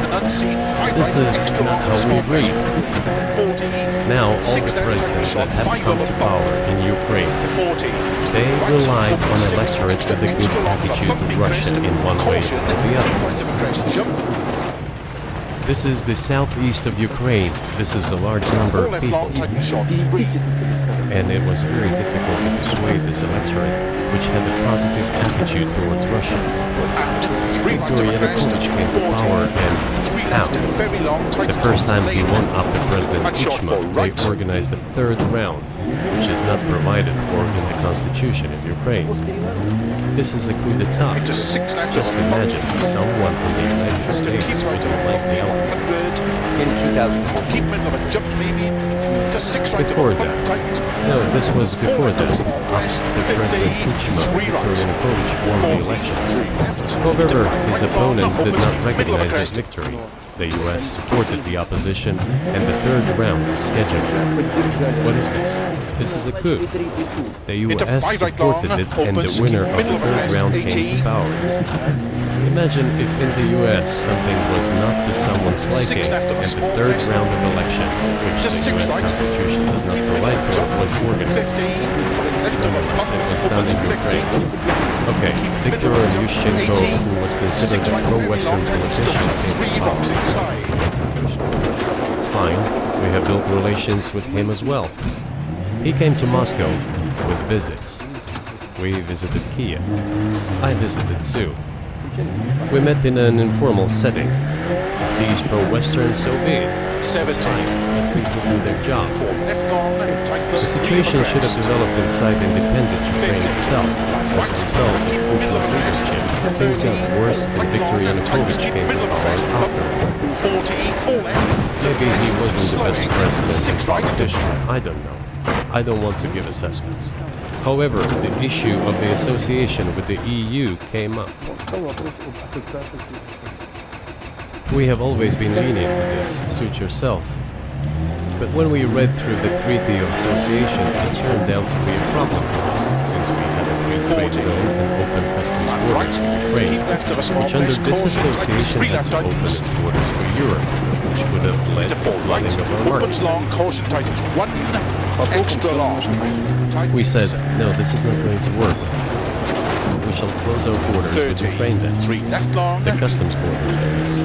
An unseen 5 This right. is Extra not long. how we Small agreed. crest. 40. Now, all 6 the left, presidents shot that have 5 come over to bump. power in Ukraine, 40. they Right, relied open on 6, electorate extra, with a good extra long, attitude to bumpy Russia crest. in one way Caution, or the other. right of a crest, jump. This is the southeast of Ukraine. This is a large number 4 of left people, long, tighten shot 3. and it was very difficult to persuade this electorate, which had a positive attitude towards Russia. And 3 right Viktor of a crest, Yanukovych came to 40. power, and 3 how? left, very long, The tighten first time he lane. won after President And shot Kuchma, for right. they organized a third round, which is not provided for in the constitution of Ukraine. This is a coup d'etat. Into 6 left. Just imagine someone in the United States Keep right wouldn't like the outcome. 100. In 2014. Keep middle of a jump maybe. To 6 right Before of a that. bump, tightens. No, this was before that, Crest, after President 50. Kuchma, 3 Viktor right. Yanukovych won the 40. elections. 3 left. However, Into his 5 right long, opponents did opens, not middle of a recognize that crest. victory. The US supported the opposition, and the third round was scheduled. What is this? This is a coup. The Into US 5 right long, supported it, and the opens, winner of middle the of a third crest, round came 80. to power. Imagine if in the US something was not to someone's liking, 6 left of a and the small third crest. round of election, which Just the 6 US right. Constitution does not provide for, was organized. 50. Left of a Nonetheless, bump, it was done in opens, 50. Ukraine. Okay, Viktor Yushchenko, who was considered 6 a right, very pro-Western long, tightens to politician, came 3 to rocks power. inside. Fine, we have built relations with him as well. He came to Moscow with visits. We visited Kiev. I visited too. We met in an informal setting. If he's pro-Western, so be it. 70. Fine, let people do their job. 4 left long, The tightens. situation should have developed inside independent Ukraine itself. As a result of Putin's leadership, things got worse and Viktor Yanukovych came to power afterward. 40. 4 left. Maybe he wasn't the best president 6 and right. politician, I don't know. I don't want to give assessments. However, the issue of the association with the EU came up. We have always been lenient to this, suit yourself. But when we read through the Treaty of Association, it turned out to be a problem for us, since we had a free trade zone and open customs borders with Ukraine, which under this association had to open its borders for Europe, which would have led to flooding of our market. We said, no, this is not going to work. We shall close our borders with Ukraine then. The customs borders, that is.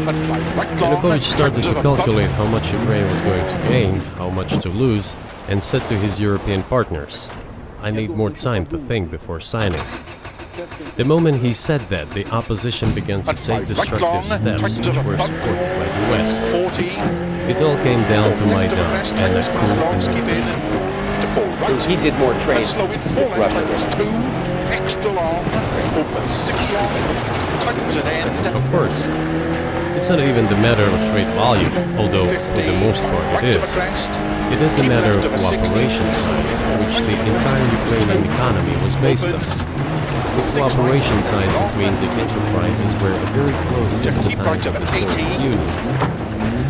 Yanukovych started to calculate how much Ukraine was going to gain, how much to lose, and said to his European partners, I need more time to think before signing. The moment he said that, the opposition began to take destructive steps which were supported by the West. It all came down to Maidan and a coup. So he did more trade with Russia. Extra long, open 6 long, tightens an end. Of course. It's not even the matter of trade volume, although for the most part it is. It is the matter of cooperation size, which the entire Ukrainian economy was based on. The cooperation ties between the enterprises were a very close since the time of the Soviet Union.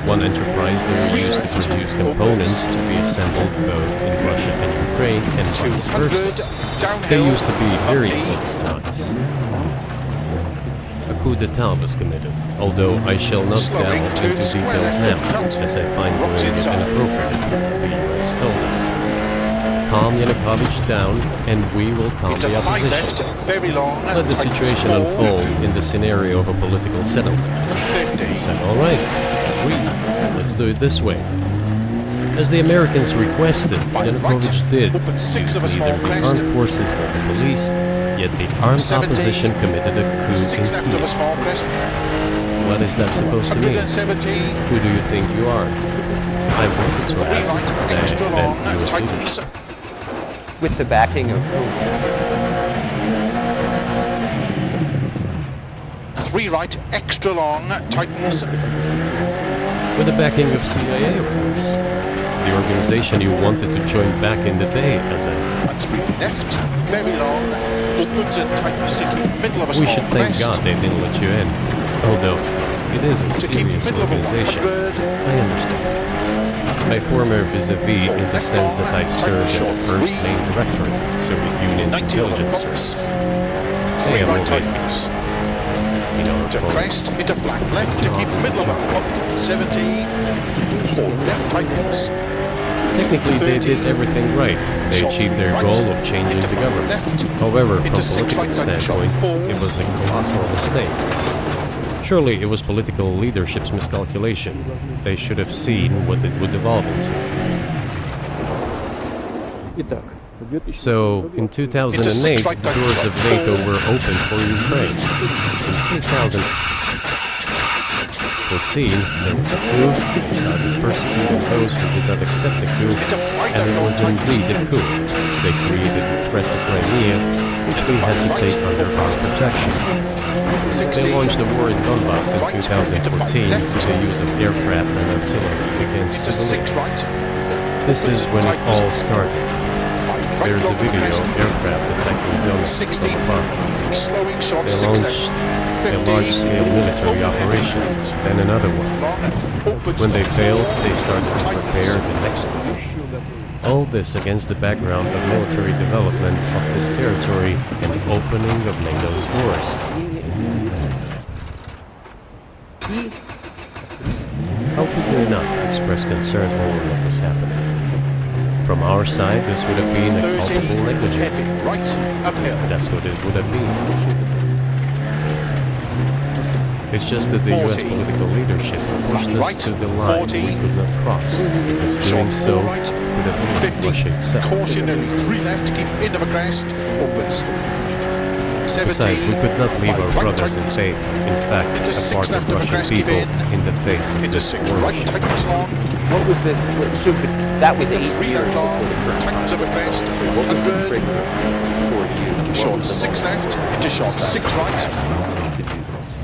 One enterprise there used to produce components to be assembled both in Russia and Ukraine and vice versa. They used to be very close ties. A coup d'etat was committed, although I shall not delve into details now, as I find doing it inappropriate, the US told us. Calm Yanukovych down, and we will calm the opposition. Let the situation unfold in the scenario of a political settlement. We said, all right, agreed, let's do it this way. As the Americans requested, Yanukovych did use neither the armed forces nor the police, yet the armed opposition committed a coup in Kyiv. What is that supposed to mean? Who do you think you are? I wanted to ask that US leadership. With the backing of whom? 3 right, extra long, tightens. With the backing of CIA, of course. The organization you wanted to join back in the day as a... And 3 left, very long, opens and tightens to keep middle of a small We should thank crest. God they didn't let you in. Although, it is a serious organization. I understand. My former vis-a-vis in the sense that I served in the first main directorate, Soviet Union's intelligence service. They have always been, To crest, into flat left to keep middle of a 70. 4 left tightens. Technically, they did everything right. They achieved their goal of changing the government. However, from a political standpoint, it was a colossal mistake. Surely it was political leadership's miscalculation. They should have seen what it would evolve into. So, in 2008, the doors of NATO were open for Ukraine. In 2014, there was a coup, they started persecuting those who did not accept the coup, and it was indeed a coup. They created the threat to Crimea, which we had to take under our protection. They launched a war in Donbass in 2014 with the use of aircraft and artillery against civilians. This is when it all started. There's a video of aircraft attacking Donbass from above. They launched a large-scale military operation, then another one. When they failed, they started to prepare the next one. All this against the background of military development of this territory and the opening of NATO's doors. How could we not express concern over what was happening? From our side, this would have been a culpable negligence. That's what it would have been. It's just that the US political leadership pushed us to the line we could not cross, because doing so would have ruined Russia itself. Cautionary 3 left, keep into the crest, opens. Besides, we could not leave our brothers in faith, in fact, a part of Russian people, in the face of this war machine. What was the... So that was 8 years before the current tightens of a crest, What was the trigger for you? short 6 left, into short 6 right. To do this?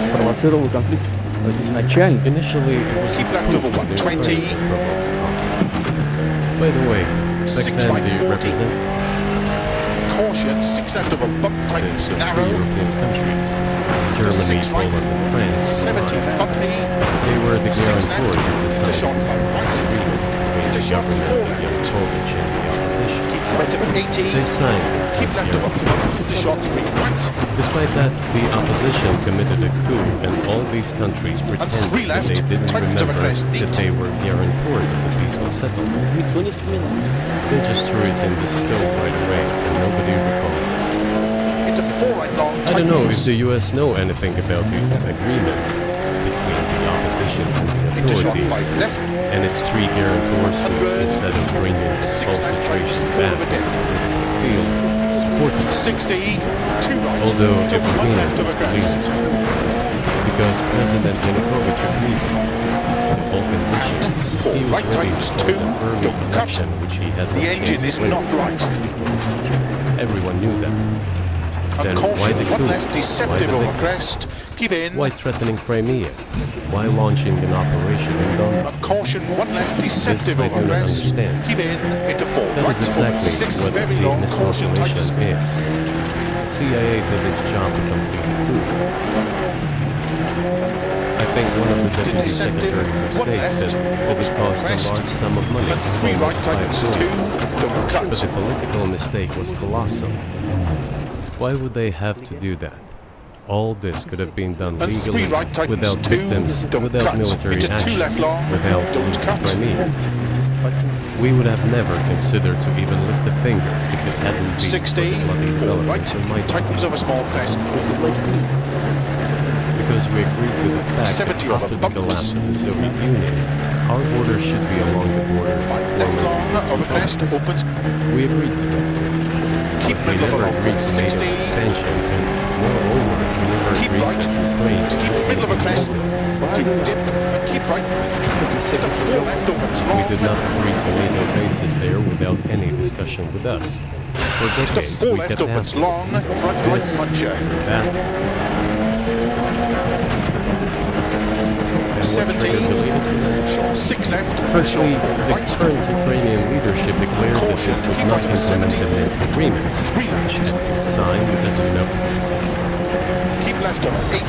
Спровоцировал конфликт. изначально Initially, it was Keep left over Putin who 120. framed the problem. By the way, back then the 6.40. representatives Caution, 6 left over bump tightens of narrow. European countries, Germany, 6 right. Poland, and France, 70 bumpy. they were the 6 guarantors left. of the To signing shot 5 right. agreement between To the shot government 4 of left. Yanukovych and the opposition. Keep right over 80. They signed it Keep as left over guarantors. bump. To shot 3 right. Despite that, the opposition committed a coup, and all these countries pretended three that left, they didn't tightens of a remember crest, that neat. they were guarantors of the peaceful settlement. никто не вспоминал. They just threw it in the stove right away, and nobody recalls it. Into 4 right long. I don't know if tightens. the US know anything about the agreement between the opposition and the Into shot authorities, 5 left. and its three guarantors who, 100. instead of bringing the 6 left tightens. concentration 4 back, over again. feel supported. 60. 2 right. Although to it was 1 mean left it over was crest. because President Yanukovych agreed with all conditions. Four He was right ready tightens, for 2, the early don't cut. election, which he had The no engine chance is to win. not right. Everyone knew that. And Then caution, why the 1 coup? left Why deceptive the over victory? crest. Keep in. Why threatening Crimea? Why launching an operation in Donbass? And caution, 1 left deceptive This I over do not crest. understand. Keep in. Into 4 That right. is exactly 6 what very the long. Caution miscalculation tightens. is. CIA did its job to complete the coup. I think one of the deputy Deceptive, secretaries of 1 state left, said it would cost a crest. large sum of money, And 3 right almost 5 tightens 2. billion. Don't But the cut. political mistake was colossal. Why would they have to do that? All this could have been done And 3 legally, right tightens without 2. victims, Don't without cut. military Into 2 action, left long. without Don't losing cut. Crimea. We would have never considered to even lift a finger if it hadn't been for 60. the bloody 4 developments right. in my Tightens over small crest. Because we agreed with the fact 70 that over after the bumps. collapse of the Soviet Union, our borders should be along the borders of 5 left former long. Over crest. republics. Opens. We agreed to that. Keep We middle never of agreed a to crest. NATO's 60. expansion, and moreover, we never Keep agreed right. that Ukraine To keep middle of a crest. To dip. And keep right. Into 4 left. Opens We long. did not agree to NATO bases there without any discussion with us. For To decades, 4 we left. kept Opens asking long. Front right this, puncher. that. And what 70. triggered the latest events? Shot 6 left. Firstly, Shot the right. current Ukrainian leadership declared that Caution, it would keep not right at implement 70. the Minsk agreements, 3 left. signed, as you know, Keep left over 80.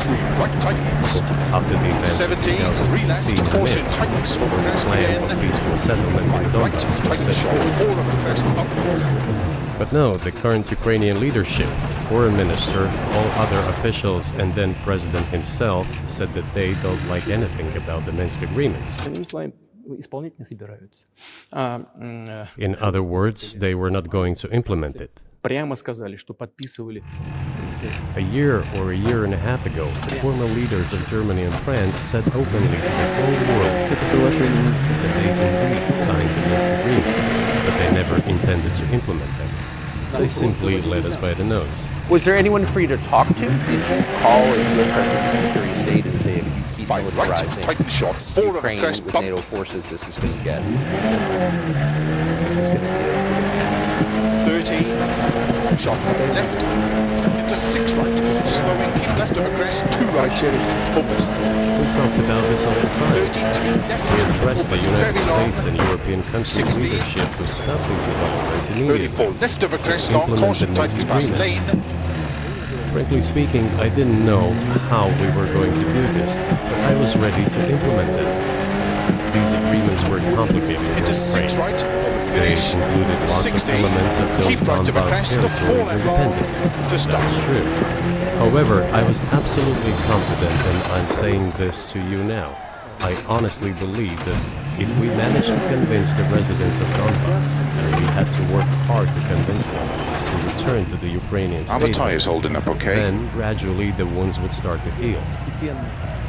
3 right tightens. after the events of 70. 3 left. 2016 in Caution Minsk. tightens over The crest plan again. for peaceful settlement in 5 right. Donbass was Tightens set shot. forth. 4 over crest. Up. But no, the current Ukrainian leadership, foreign minister, all other officials, and then president himself said that they don't like anything about the Minsk agreements. Иными словами, исполнять не собираются. In other words, they were not going to implement it. Прямо сказали, что подписывали уже A year or a year and a half ago, the former leaders of Germany and France said openly to the whole world это соглашение Минска. that they indeed signed the Minsk agreements, but they never intended to implement them. They simply led us by the nose. Was there anyone for you to talk to? Did you call a U.S. President Secretary of State and say, if you keep 5 right. militarizing Tighten shot. 4 over Ukraine crest. with Bump. NATO forces, this is going to get... This is going to be 30. Shot left. Into 6 right. Slowing. Keep left over crest. 2 right. Opens. We talked about this all the time. 33 left. We addressed the Opens United very long. States and European countries' 60. leadership to stop these developments immediately. 34 left over crest. Long. Implement Caution the Minsk tightens past agreements. lane. Frankly speaking, I didn't know how we were going to do this, but I was ready to implement them. These agreements were complicated for Into Ukraine. 6 right. They Finish. included lots 60. of elements of those Keep right over Donbass crest. The 4 territories' left long. independence. To stop. That's true. However, I was absolutely confident, and I'm saying this to you now. I honestly believe that if we managed to convince the residents of Donbass, and we had to work hard to convince them to return to the Ukrainian Are the state, tires holding up okay? then gradually the wounds would start to heal. постепенно,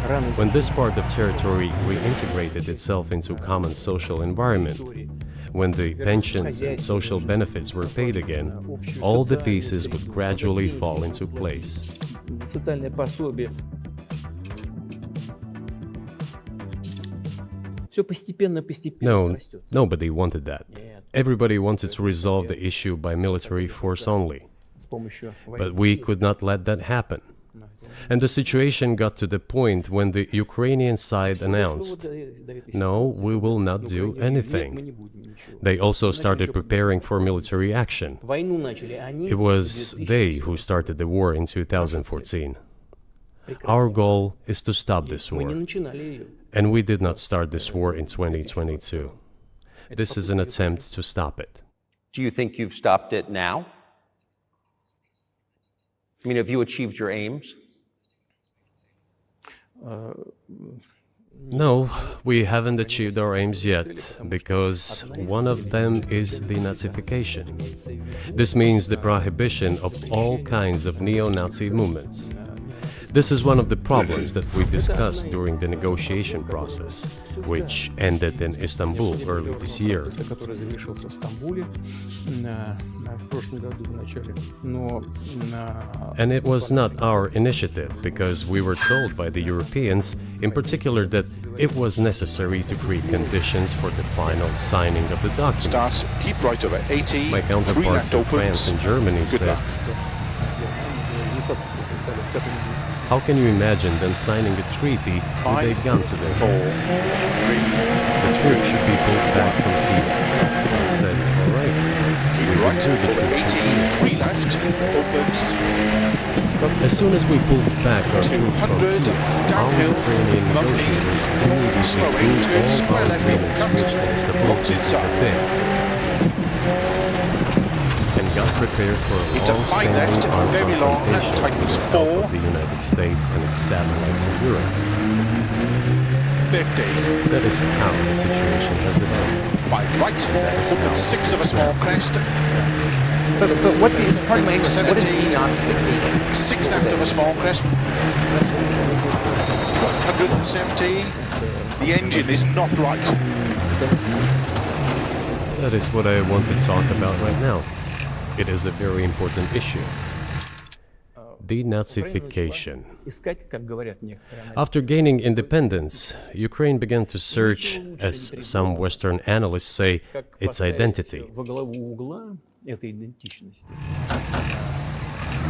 рано When this part of territory reintegrated itself into common social environment, when the pensions and social benefits were paid again, all the pieces would gradually fall into place. социальное пособие. Все постепенно No, растет. nobody wanted that. Everybody wanted to resolve the issue by military force only. С помощью But we could not let that happen. And the situation got to the point when the Ukrainian side announced, no, we will not do anything. They also started preparing for military action. It was they who started the war in 2014. Our goal is to stop this war. And we did not start this war in 2022. This is an attempt to stop it. Do you think you've stopped it now? I mean, have you achieved your aims? No, we haven't achieved our aims yet, because one of them is denazification. This means the prohibition of all kinds of neo-Nazi movements. This is one of the problems that we discussed during the negotiation process, which ended in Istanbul early this year. And it was not our initiative, because we were told by the Europeans, in particular, that it was necessary to create conditions for the final signing of the document. Starts, keep right over 80, My counterparts in France and Germany said, how can you imagine them signing a treaty with a gun to their heads? The troops should be pulled back from Kiev. I said, all right, we will do the troops from Kiev. left, opens. As soon as we pulled back our troops from 200, Kiev, our downhill, Ukrainian lovely. negotiators immediately Slowing, threw turn all square our left, agreements cut. which Istanbul Locks did inside. and got prepared for a Into fine long-standing left, armed very long, confrontation tightens with the help 4. of the United States and its satellites in Europe. 50. That is how the situation has developed. 5 right, opens 6 of a small crest. But what is, pardon my English, what is 70. denazification? 6 left of a small crest. 170. The engine is not right. That is what I want to talk about right now. It is a very important issue. Denazification. After gaining independence, Ukraine began to search, as some Western analysts say, its identity.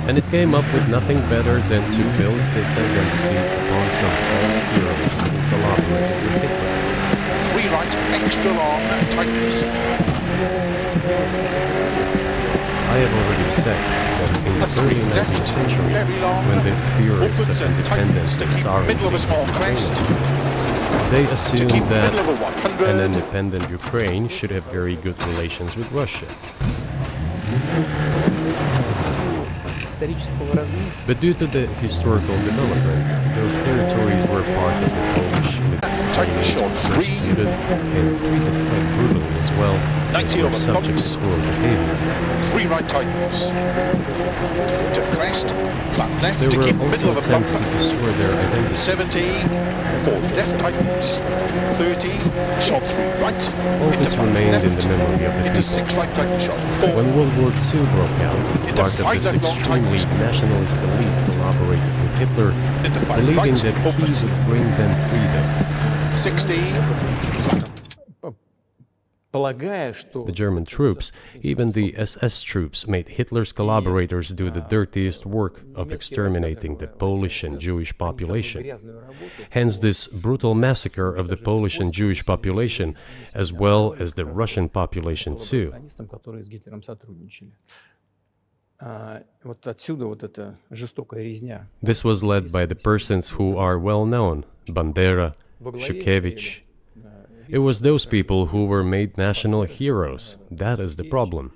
And it came up with nothing better than to build this identity upon some false heroes who collaborated with Hitler. 3 right, extra long, tightens. I have already said that in the early 19th century, when the theorists Opens of and independence tightens to and keep middle of a sovereignty small crest. they assumed keep that middle of a 100. an independent Ukraine should have very good relations with Russia. But due to the historical development, those territories were part of the Polish Tighten short 3. persecuted and treated quite brutally as well, as 90 were over subject bumps. to cruel behavior. 3 right tightens. To crest, flat left There to keep were middle also of a bump. attempts to destroy their identity. 70. 4 left tightens. 30. Shot 3 right. All Into this 5 remained in left. the memory of the Into people. 6 right tighten shot 4. When World War II broke out, Into part of 5 this left long extremely tightens. nationalist elite collaborated with Hitler, Into 5 believing right. that he Opens would bring them freedom. 60. Flat. The German troops, even the SS troops, made Hitler's collaborators do the dirtiest work of exterminating the Polish and Jewish population. Hence this brutal massacre of the Polish and Jewish population, as well as the Russian population too. This was led by the persons who are well known, Bandera, Shukevich. It was those people who were made national heroes. That is the problem.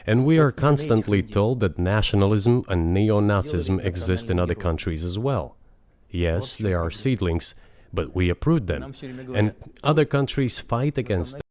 And we are constantly told that nationalism and neo-Nazism exist in other countries as well. Yes, they are seedlings, but we uproot them, and other countries fight against them.